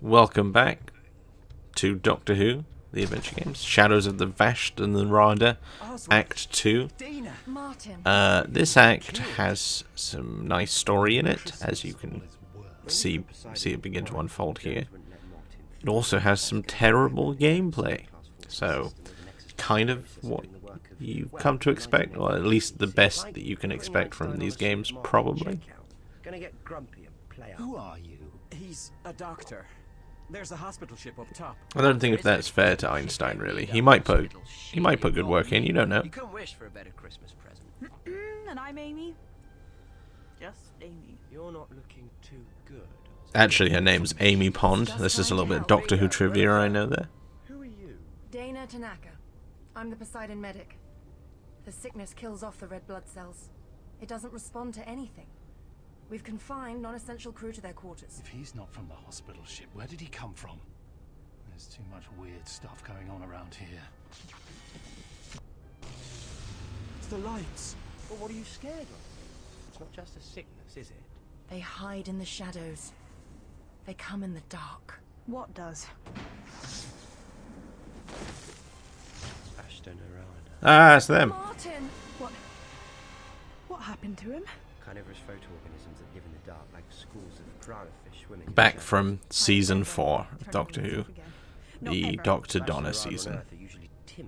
Welcome back to Doctor Who, the adventure games. Shadows of the Vashta Nerada, Act 2. This act has some nice story in it, as you can see it begin to unfold here. It also has some terrible gameplay, so kind of what you come to expect, or at least the best that you can expect from these games, probably. Who are you? He's a doctor. There's a hospital ship up top. I don't think if that's fair to Einstein, really. He might put good work in, you don't know. You couldn't wish for a better Christmas present. And I'm Amy. Just Amy. You're not looking too good. Actually, her name's Amy Pond. This is a little bit of Doctor Who trivia I know there. Who are you? Dana Tanaka. I'm the Poseidon medic. The sickness kills off the red blood cells. It doesn't respond to anything. We've confined non-essential crew to their quarters. If he's not from the hospital ship, where did he come from? There's too much weird stuff going on around here. It's the lights. Well, what are you scared of? It's not just a sickness, is it? They hide in the shadows. They come in the dark. What does? Vashta Nerada. Ah, it's them. Martin! What happened to him? Carnivorous photoorganisms that live in the dark, like schools of piranha fish swimming. Back from season 4 of Doctor Who, the Dr. Donna season.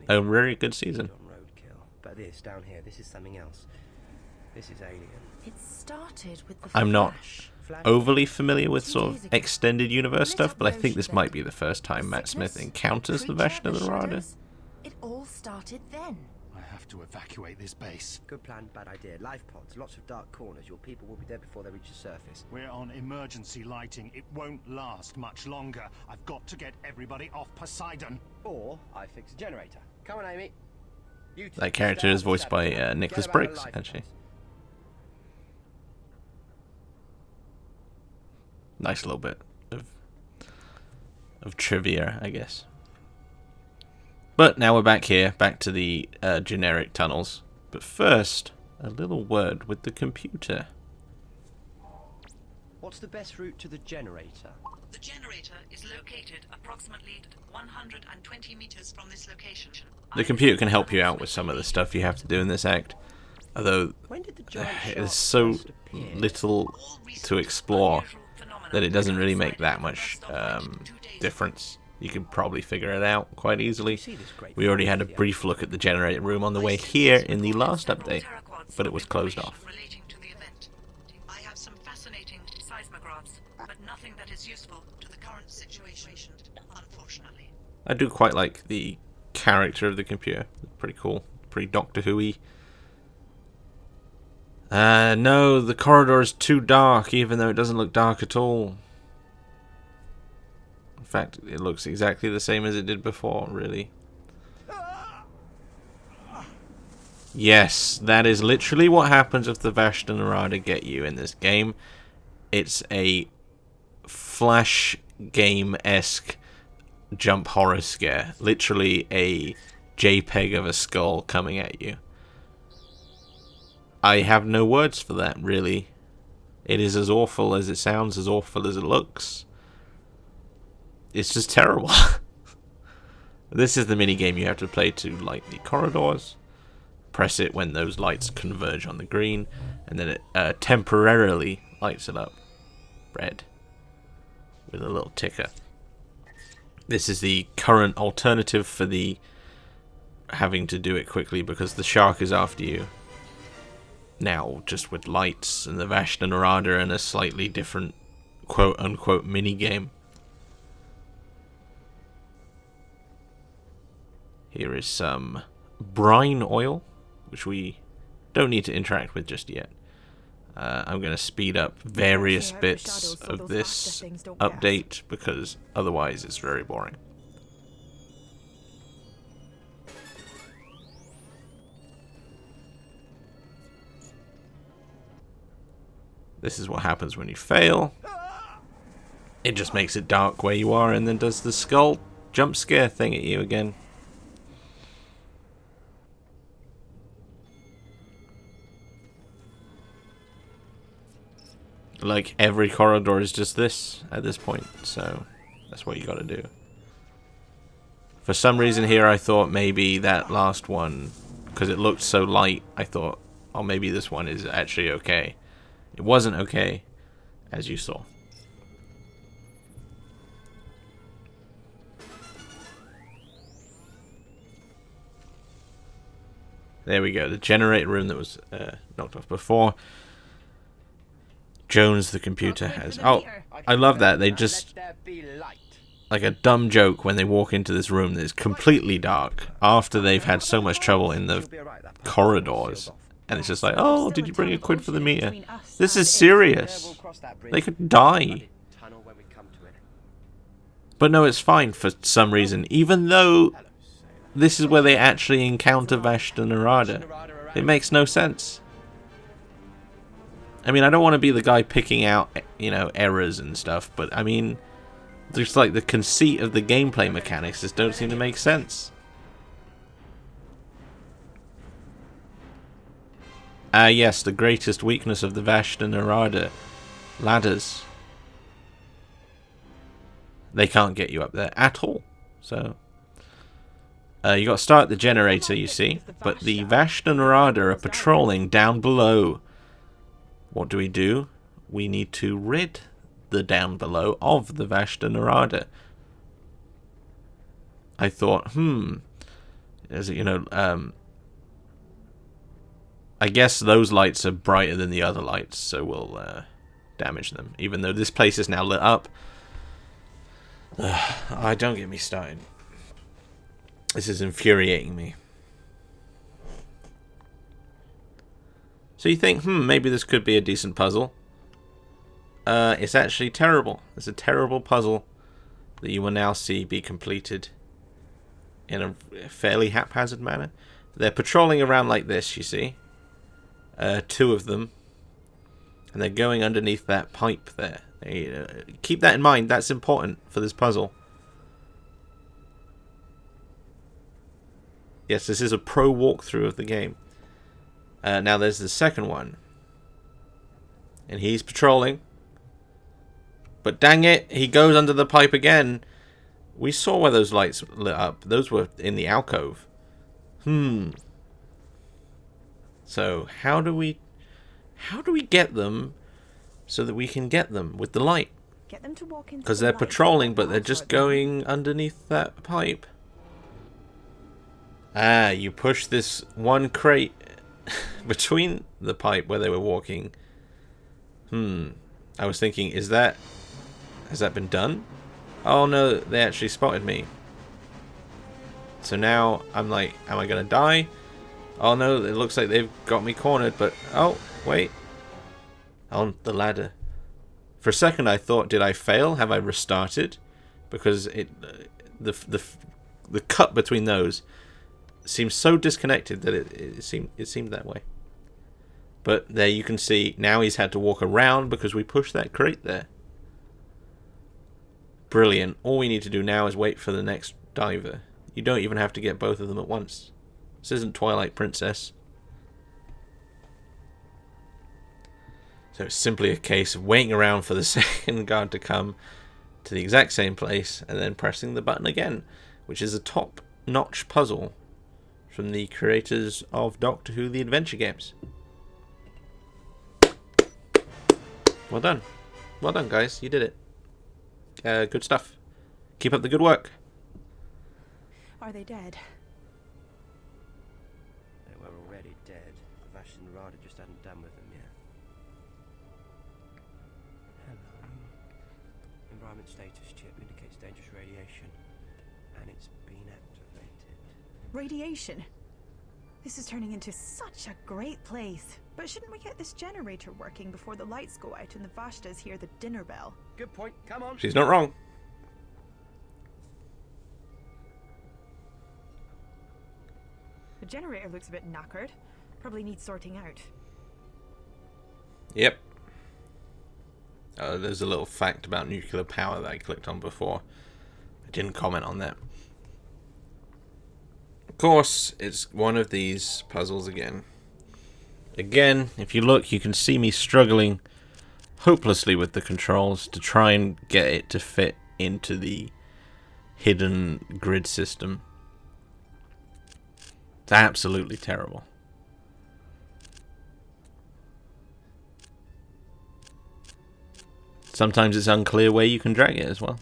A very good season. But this down here, this is something else. This is alien. It started with the I'm not Flash. overly familiar with sort of extended universe stuff, but I think this might be the first time Matt Smith encounters the Vashta Nerada. It all started then. I have to evacuate this base. Good plan, bad idea. Life pods, lots of dark corners. Your people will be dead before they reach the surface. We're on emergency lighting. It won't last much longer. I've got to get everybody off Poseidon. Or I fix a generator. Come on, Amy. You two That character is voiced by Nicholas Briggs, actually. Nice little bit of trivia, I guess. But now we're back here, back to the generic tunnels. But first, a little word with the computer. What's the best route to the generator? The generator is located approximately 120 meters from this location. The computer can help you out with some of the stuff you have to do in this act, although When did the giant there's shark so first appear? little to explore that it doesn't really make that much difference. You can probably figure it out quite easily. We already had a brief look at the generator room on the way here in the last update, but it was closed off. Relating to the event. I have some fascinating seismographs, but nothing that is useful to the current situation, unfortunately. I do quite like the character of the computer. Pretty cool. Pretty Doctor Who-y. No, the corridor is too dark, even though it doesn't look dark at all. In fact, it looks exactly the same as it did before, really. Yes, that is literally what happens if the Vashta Nerada get you in this game. It's a Flash game-esque jump horror scare. Literally a JPEG of a skull coming at you. I have no words for that, really. It is as awful as it sounds, as awful as it looks. It's just terrible. This is the minigame you have to play to light the corridors. Press it when those lights converge on the green, and then it temporarily lights it up red with a little ticker. This is the current alternative for the having to do it quickly because the shark is after you. Now, just with lights and the Vashta Nerada and a slightly different quote-unquote minigame. Here is some brine oil, which we don't need to interact with just yet. I'm going to speed up various bits of this update because otherwise it's very boring. This is what happens when you fail. It just makes it dark where you are and then does the skull jump scare thing at you again. Like every corridor is just this at this point, so That's what you got to do. For some reason here, I thought maybe that last one, because it looked so light, I thought, oh, maybe this one is actually okay. It wasn't okay, as you saw. There we go, the generator room that was knocked off before. Jones, the computer, has... Oh, I love that. They just... Like a dumb joke when they walk into this room that is completely dark after they've had so much trouble in the corridors. And it's just like, oh, did you bring a quid for the meter? This is serious. They could die. But no, it's fine for some reason. Even though this is where they actually encounter Vashta Nerada. It makes no sense. I mean, I don't want to be the guy picking out, you know, errors and stuff, but I mean, just like the conceit of the gameplay mechanics just don't seem to make sense. Yes, the greatest weakness of the Vashta Nerada ladders. They can't get you up there at all. So, you got to start the generator, you see, but the Vashta Nerada are patrolling down below. What do? We need to rid the down below of the Vashta Nerada. I thought, is it, you know, I guess those lights are brighter than the other lights, so we'll damage them. Even though this place is now lit up. Don't get me started. This is infuriating me. So you think, maybe this could be a decent puzzle. It's actually terrible. It's a terrible puzzle that you will now see be completed in a fairly haphazard manner. They're patrolling around like this, you see. Two of them. And they're going underneath that pipe there. Keep that in mind. That's important for this puzzle. Yes, this is a pro walkthrough of the game. Now there's the second one. And he's patrolling. But dang it, he goes under the pipe again. We saw where those lights lit up. Those were in the alcove. So how do we get them so that we can get them with the light? Get them to walk into Because the they're light. patrolling, but they're just going underneath that pipe. You push this one crate between the pipe where they were walking. I was thinking, has that been done? Oh no, they actually spotted me. So now I'm like, am I gonna die? Oh no, it looks like they've got me cornered, but oh wait, on the ladder. For a second I thought, did I fail? Have I restarted? Because the cut between those seems so disconnected that it seemed that way. But there you can see, now he's had to walk around because we pushed that crate there. Brilliant. All we need to do now is wait for the next diver. You don't even have to get both of them at once. This isn't Twilight Princess. So it's simply a case of waiting around for the second guard to come to the exact same place and then pressing the button again, which is a top-notch puzzle from the creators of Doctor Who The Adventure Games. Well done. Well done, guys. You did it. Good stuff. Keep up the good work. Are they dead? They were already dead. Vashta Nerada just hadn't done with them yet. Hello. Environment status chip indicates dangerous radiation. And it's been activated. Radiation? This is turning into such a great place. But shouldn't we get this generator working before the lights go out and the Vashtas hear the dinner bell? Good point. Come on. She's not wrong. The generator looks a bit knackered. Probably needs sorting out. Yep. There's a little fact about nuclear power that I clicked on before. I didn't comment on that. Of course, it's one of these puzzles again. Again, if you look, you can see me struggling hopelessly with the controls to try and get it to fit into the hidden grid system. It's absolutely terrible. Sometimes it's unclear where you can drag it as well.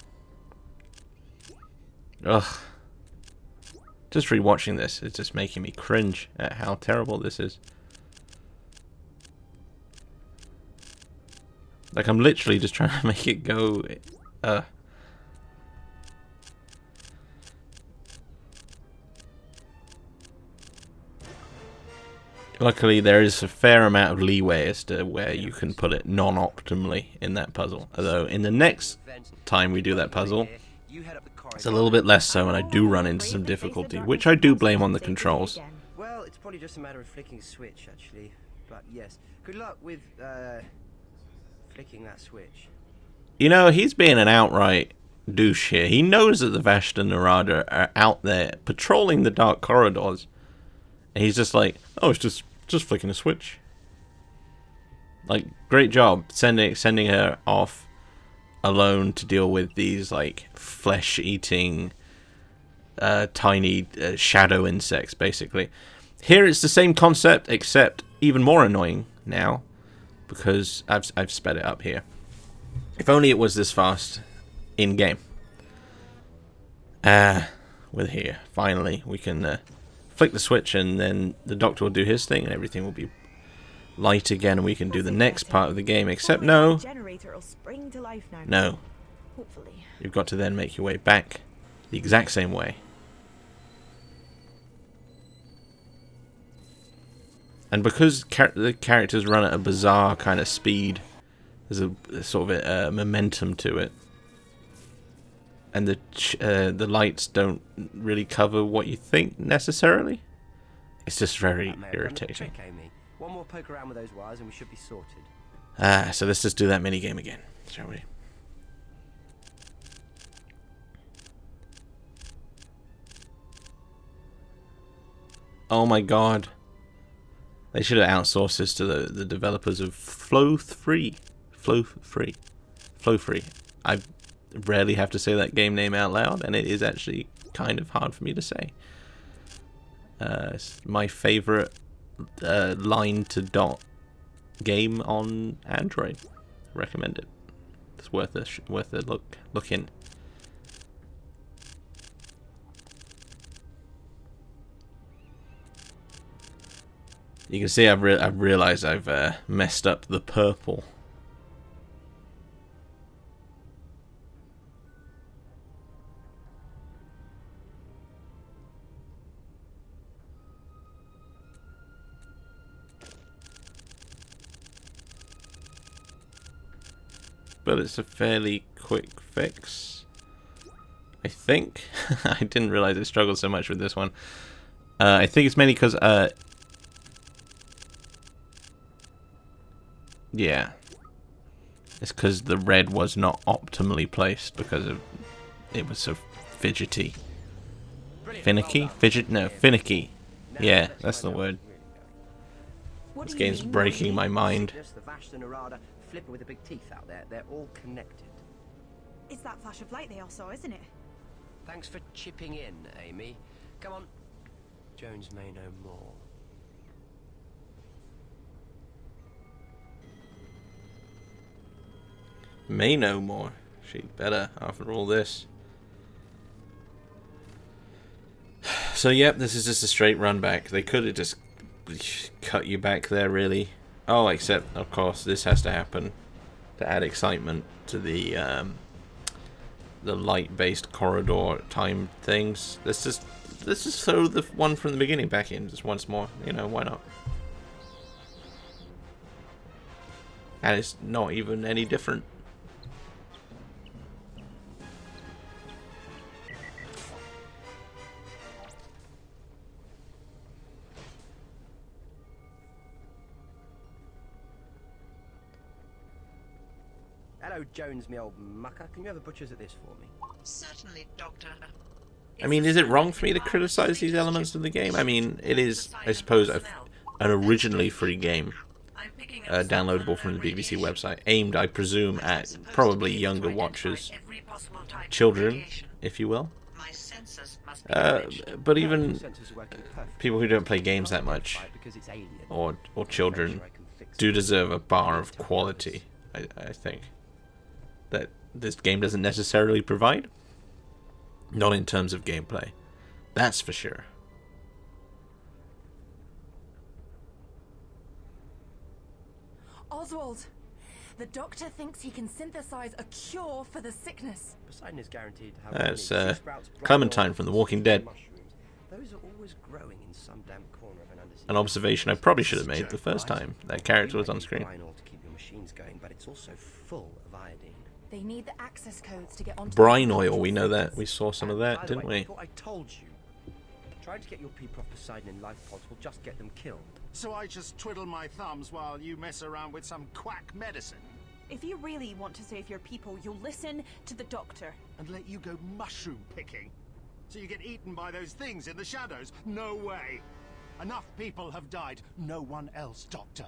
Ugh. Just rewatching this, it's just making me cringe at how terrible this is. Like, I'm literally just trying to make it go... Luckily, there is a fair amount of leeway as to where you can put it non-optimally in that puzzle. Although, in the next time we do that puzzle, it's a little bit less so, and I do run into some difficulty, which I do blame on the controls. Well, it's probably just a matter of flicking a switch, actually. But yes, good luck with flicking that switch. You know, he's being an outright douche here. He knows that the Vashta Nerada are out there patrolling the dark corridors. And he's just like, oh, it's just flicking a switch. Like, great job sending her off alone to deal with these, like, flesh-eating, tiny shadow insects, basically. Here it's the same concept, except even more annoying now, because I've sped it up here. If only it was this fast in-game. With here, finally, we can flick the switch, and then the Doctor will do his thing, and everything will be light again, and we can do the next part of the game, except no. No. You've got to then make your way back the exact same way. And because the characters run at a bizarre kind of speed, there's a sort of a momentum to it. And the lights don't really cover what you think necessarily. It's just very irritating. One more poke around with those wires and we should be sorted. So let's just do that mini game again, shall we? Oh my god. They should have outsourced this to the developers of Flow 3. I rarely have to say that game name out loud, and it is actually kind of hard for me to say. It's my favorite line to dot game on Android. Recommend it. It's worth a look in. You can see I've realized I've messed up the purple. But it's a fairly quick fix, I think. I didn't realize I struggled so much with this one. I think it's mainly because, yeah, it's because the red was not optimally placed because of it was so fidgety. Finicky? Finicky. Yeah, that's the word. This game's breaking my mind. The Vashta Nerada flipper with the big teeth out there. They're all connected. It's that flash of light they all saw, isn't it? Thanks for chipping in, Amy. Come on. Jones may know more. May know more. She'd better after all this. So yep, this is just a straight run back. They could have just cut you back there, really. Oh, except of course this has to happen to add excitement to the light-based corridor time things. Let's just throw the one from the beginning back in just once more. You know, why not? And it's not even any different. Hello, Jones, me old mucker. Can you have a butcher's at this for me? Certainly, Doctor. I mean, is it wrong for me to criticize these elements of the game? I mean, it is, I suppose, an originally free game, downloadable from the BBC website, aimed, I presume, at probably younger watchers. type of children, radiation. if you will. My sensors must be glitched. But even Sensors are working perfect. people who don't play games that much, Because it's alien. or children, Sure I can fix do it. deserve a bar of quality, I think, that this game doesn't necessarily provide. Not in terms of gameplay. That's for sure. Oswald! The doctor thinks he can synthesize a cure for the sickness. Poseidon is guaranteed to have That's money, sea sprouts, bright Clementine oils, from The Walking Dead. mushrooms. Those are always growing in some damp corner of an undersea. An observation I probably should have made the first time that character was on screen. Brine oil to keep your machines going, but it's also full of iodine. They need the access codes to get onto Brine the oil, we know centers. that. We saw some of By that, the didn't way, we? thought I told you. Trying to get your people off Poseidon in life pods will just get them killed. So I just twiddle my thumbs while you mess around with some quack medicine? If you really want to save your people, you'll listen to the doctor. And let you go mushroom picking? So you get eaten by those things in the shadows? No way! Enough people have died. No one else, Doctor.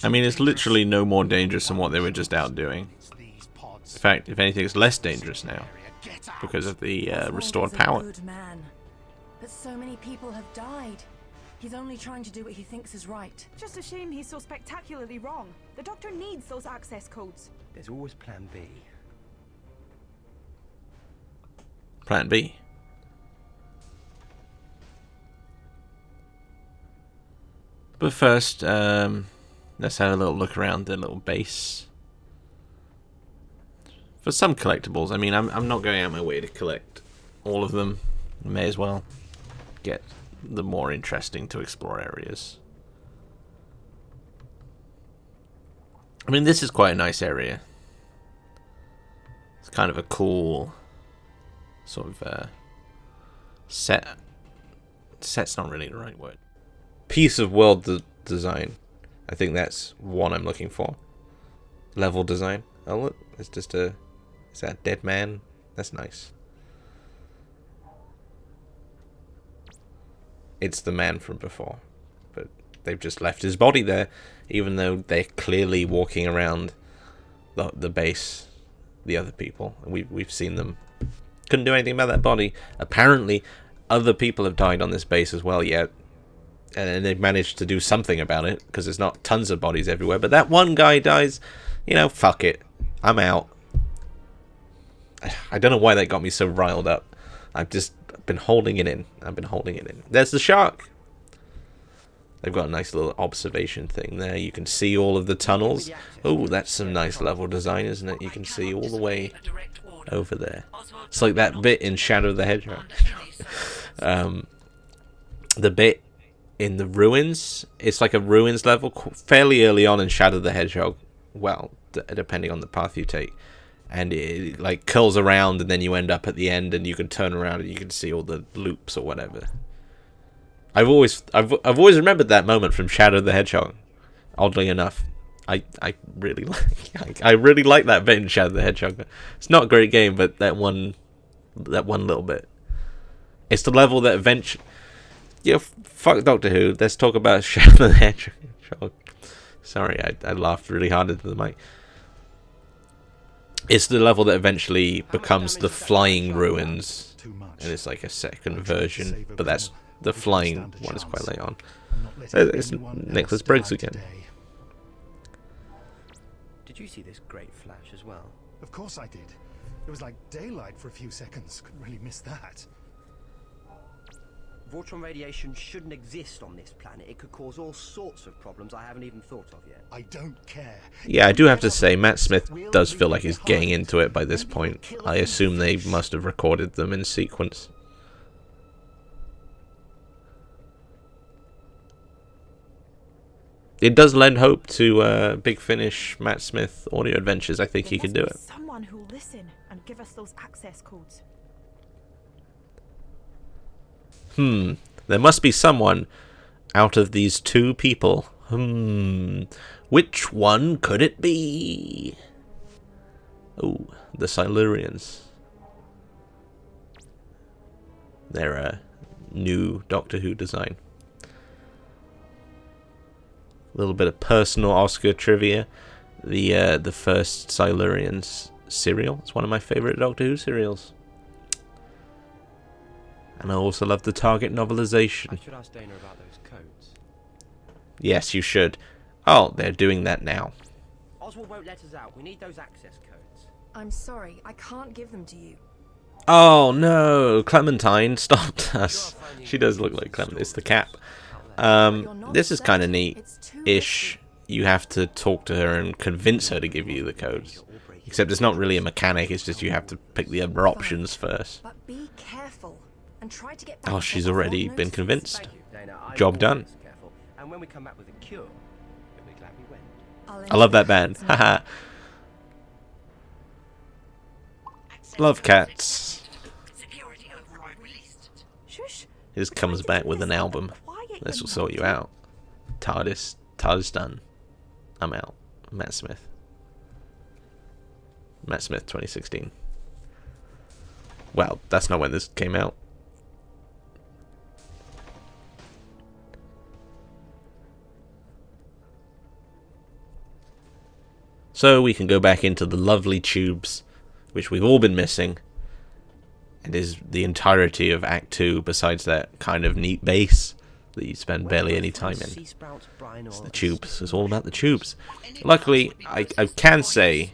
I mean, it's literally no more dangerous than what they were just out doing. These pods. In fact, if anything, it's less dangerous now Get out. because of the Oswald restored is a power. good man. But so many people have died. He's only trying to do what he thinks is right. Just a shame he's so spectacularly wrong. The doctor needs those access codes. There's always plan B. Plan B. But first, let's have a little look around the little base. For some collectibles, I mean, I'm not going out my way to collect all of them. May as well get the more interesting to explore areas. I mean, this is quite a nice area. It's kind of a cool sort of set. Set's not really the right word. Piece of world design. I think that's what I'm looking for. Level design. Oh look, it's just a... Is that a dead man? That's nice. It's the man from before. But they've just left his body there, even though they're clearly walking around the base, the other people. We've seen them. Couldn't do anything about that body. Apparently, other people have died on this base as well yet. And they've managed to do something about it, because there's not tons of bodies everywhere. But that one guy dies, you know, fuck it. I'm out. I don't know why that got me so riled up. I've just been holding it in. I've been holding it in. There's the shark. They've got a nice little observation thing there. You can see all of the tunnels. Oh, that's some nice level design, isn't it? You can see all the way over there. It's like that bit in Shadow the Hedgehog. The bit in the ruins, it's like a ruins level fairly early on in Shadow the Hedgehog. Well, depending on the path you take. And it like curls around, and then you end up at the end, and you can turn around and you can see all the loops or whatever. I've always remembered that moment from Shadow the Hedgehog. Oddly enough, I really like that bit in Shadow the Hedgehog. It's not a great game, but that one little bit. It's the level that eventually. Yeah, fuck Doctor Who. Let's talk about Shadow the Hedgehog. Sorry, I laughed really hard into the mic. It's the level that eventually becomes the Flying Ruins, and it's like a second version, but that's the flying one is quite late on. It's Nicholas Briggs again. Did you see this great flash as well? Of course I did. It was like daylight for a few seconds. Couldn't really miss that. Vortron radiation shouldn't exist on this planet. It could cause all sorts of problems I haven't even thought of yet. I don't care. Yeah, I do have to say, Matt Smith does feel like he's getting into it by this point. I assume they must have recorded them in sequence. It does lend hope to Big Finish, Matt Smith, Audio Adventures. I think he could do it. Someone who'll listen and give us those access codes. There must be someone out of these two people. Which one could it be? Oh, the Silurians. They're a new Doctor Who design. A little bit of personal Oscar trivia. The first Silurians serial. It's one of my favourite Doctor Who serials. And I also love the Target novelization. I should ask Dana about those codes. Yes, you should. Oh, they're doing that now. Oswald won't let us out. We need those access codes. I'm sorry, I can't give them to you. Oh no, Clementine stopped us. She does look like Clement. It's the cat. This is kind of neat-ish. You have to talk to her and convince her to give you the codes. Except it's not really a mechanic, it's just you have to pick the other options first. But be careful and try to get back Oh, to she's Oswald already been notices. convinced. Thank you, Dana. I'm Job done. always careful. And when we come back with a cure, you'll be glad we went. I'll I love that ensure band. it's Haha. Love cats. Security override released. Shush. He just comes back with an album. This will sort you out. TARDIS done. I'm out. Matt Smith. Matt Smith 2016. Well, that's not when this came out. So we can go back into the lovely tubes, which we've all been missing. It is the entirety of Act 2, besides that kind of neat base that you spend barely any time in. It's the tubes. It's all about the tubes. Luckily, I can say,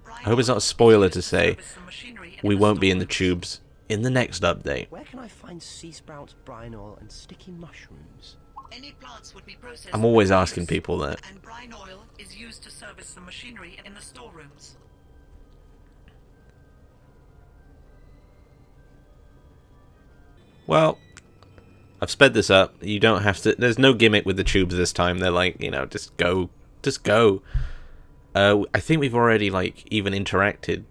I hope it's not a spoiler to say, we won't be in the tubes in the next update. Where can I find sea sprouts, brine oil, and sticky mushrooms? Any plants would be processed. I'm always asking people that. And brine oil is used to service the machinery in the storerooms. Well, I've sped this up. You don't have to... There's no gimmick with the tubes this time. They're like, you know, just go. Just go. I think we've already, like, even interacted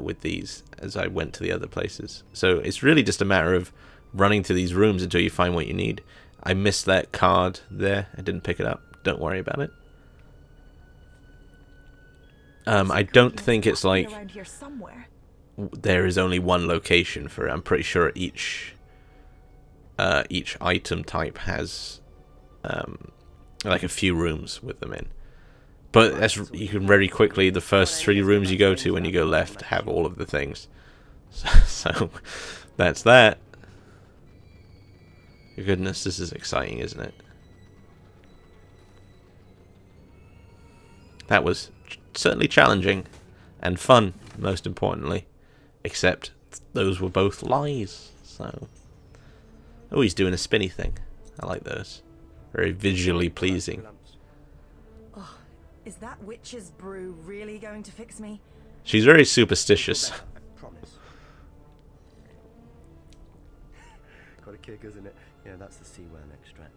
with these as I went to the other places. So it's really just a matter of running to these rooms until you find what you need. I missed that card there. I didn't pick it up. Don't worry about it. I don't think it's like... Around here somewhere. There is only one location for it. I'm pretty sure each item type has like a few rooms with them in. But that's, you can very quickly, the first 3 rooms you go to when you go left have all of the things. So that's that. Goodness, this is exciting, isn't it? That was certainly challenging and fun, most importantly. Except those were both lies. So, oh, he's doing a spinny thing. I like those. Very visually pleasing. Oh, is that witch's brew really going to fix me? She's very superstitious. I promise. Got a kick, isn't it? Yeah, that's the sea worm extract.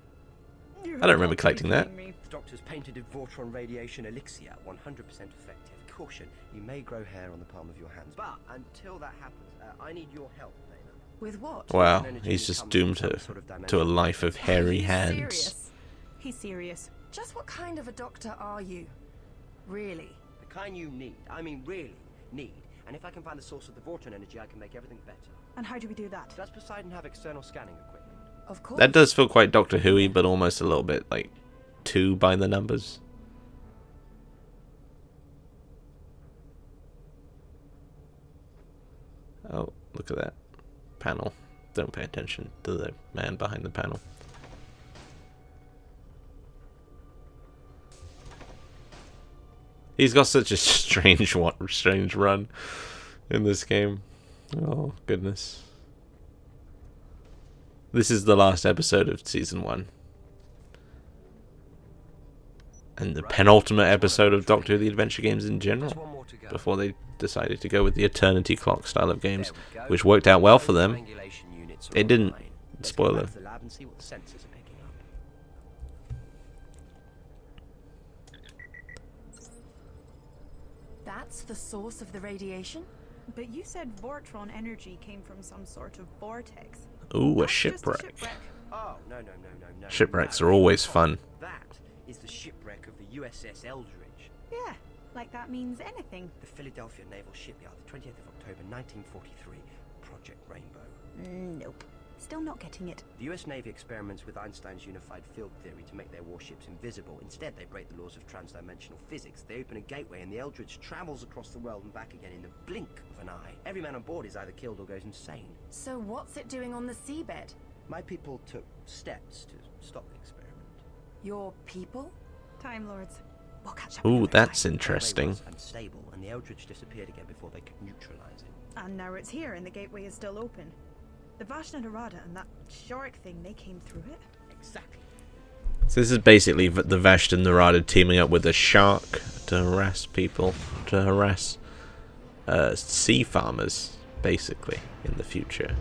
I don't remember collecting that. The doctor's patented Vortron radiation elixir, 100% effective. Caution, you may grow hair on the palm of your hands. But until that happens, I need your help, Dana. With what? Wow, he's just doomed to a life of hairy hands. Serious. He's serious. Just what kind of a doctor are you? Really? The kind you need. I mean, really need. And if I can find the source of the Vortron energy, I can make everything better. And how do we do that? Does Poseidon have external scanning equipment? Of course. That does feel quite Doctor Who-y, but almost a little bit like 2 by the numbers. Oh, look at that panel. Don't pay attention to the man behind the panel. He's got such a strange run in this game. Oh, goodness. This is the last episode of Season 1. And the penultimate episode of Doctor Who The Adventure Games in general. Before they decided to go with the Eternity Clock style of games, which worked out well for them. It didn't. Spoiler. That's the source of the radiation? But you said Vortron energy came from some sort of vortex. Ooh, a That's just shipwreck. Oh, no. Shipwrecks are always fun. That is the shipwreck of the USS Eldridge. Yeah, like that means anything. The Philadelphia Naval Shipyard, the 20th of October, 1943. Project Rainbow. Nope. Still not getting it. The US Navy experiments with Einstein's unified field theory to make their warships invisible. Instead, they break the laws of transdimensional physics. They open a gateway and the Eldritch travels across the world and back again in the blink of an eye. Every man on board is either killed or goes insane. So what's it doing on the seabed? My people took steps to stop the experiment. Your people? Time Lords. We'll catch up. Ooh, with them that's later. interesting. The gateway was unstable, and the Eldritch disappeared again before they could neutralize it. And now it's here and the gateway is still open. The Vashta Nerada and that shark thing, they came through it. Exactly. So this is basically the Vashta Nerada teaming up with a shark to harass people, to harass sea farmers, basically, in the future.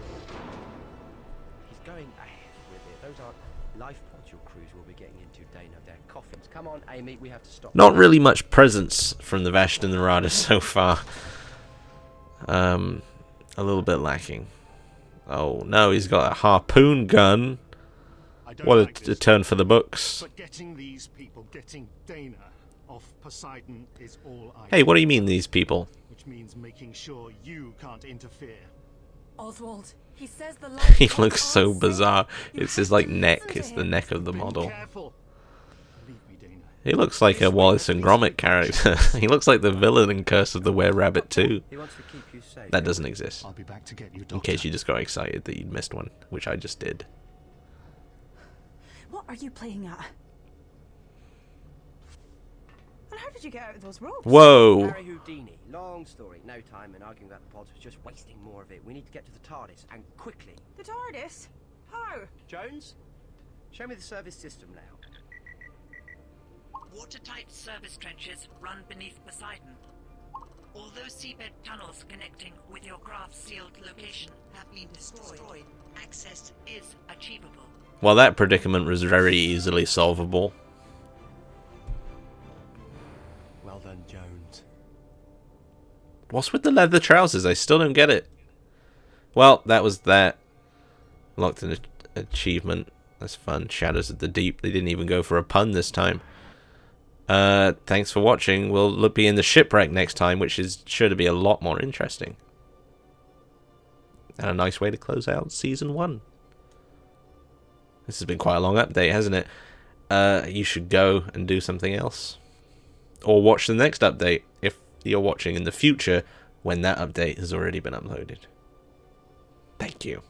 He's going ahead with it. Those aren't life pods your crews will be getting into, Dana. They're coffins. Come on, Amy, we have to stop. Not really much presence from the Vashta Nerada so far. A little bit lacking. Oh no, he's got a harpoon gun. What a turn for the books. But getting these people, getting Dana off Poseidon is all I Hey, what do you mean these people? which means making sure you can't interfere. Oswald, he says the life He pods looks so aren't safe. bizarre. You It's have his like to neck. listen to It's the him. neck of the Be model. careful. Believe me, Dana. He looks like a Wallace and Gromit character. He looks like the villain in Curse of the Were-Rabbit 2. He wants to keep you safe. That doesn't exist. I'll be back to get you, Doctor. In case you just got excited that you'd missed one, which I just did. What are you playing at? And how did you get out of those ropes? Whoa! Harry Houdini. Long story. No time in arguing about the pods. We're just wasting more of it. We need to get to the TARDIS, and quickly. The TARDIS? How? Jones, show me the service system now. Watertight service trenches run beneath Poseidon. Although seabed tunnels connecting with your craft's sealed location have been destroyed, access is achievable. Well, that predicament was very easily solvable. Well done, Jones. What's with the leather trousers? I still don't get it. Well, that was that. Locked an achievement. That's fun. Shadows of the Deep. They didn't even go for a pun this time. Thanks for watching. We'll be in the shipwreck next time, which is sure to be a lot more interesting. And a nice way to close out Season 1. This has been quite a long update, hasn't it? You should go and do something else. Or watch the next update if you're watching in the future when that update has already been uploaded. Thank you.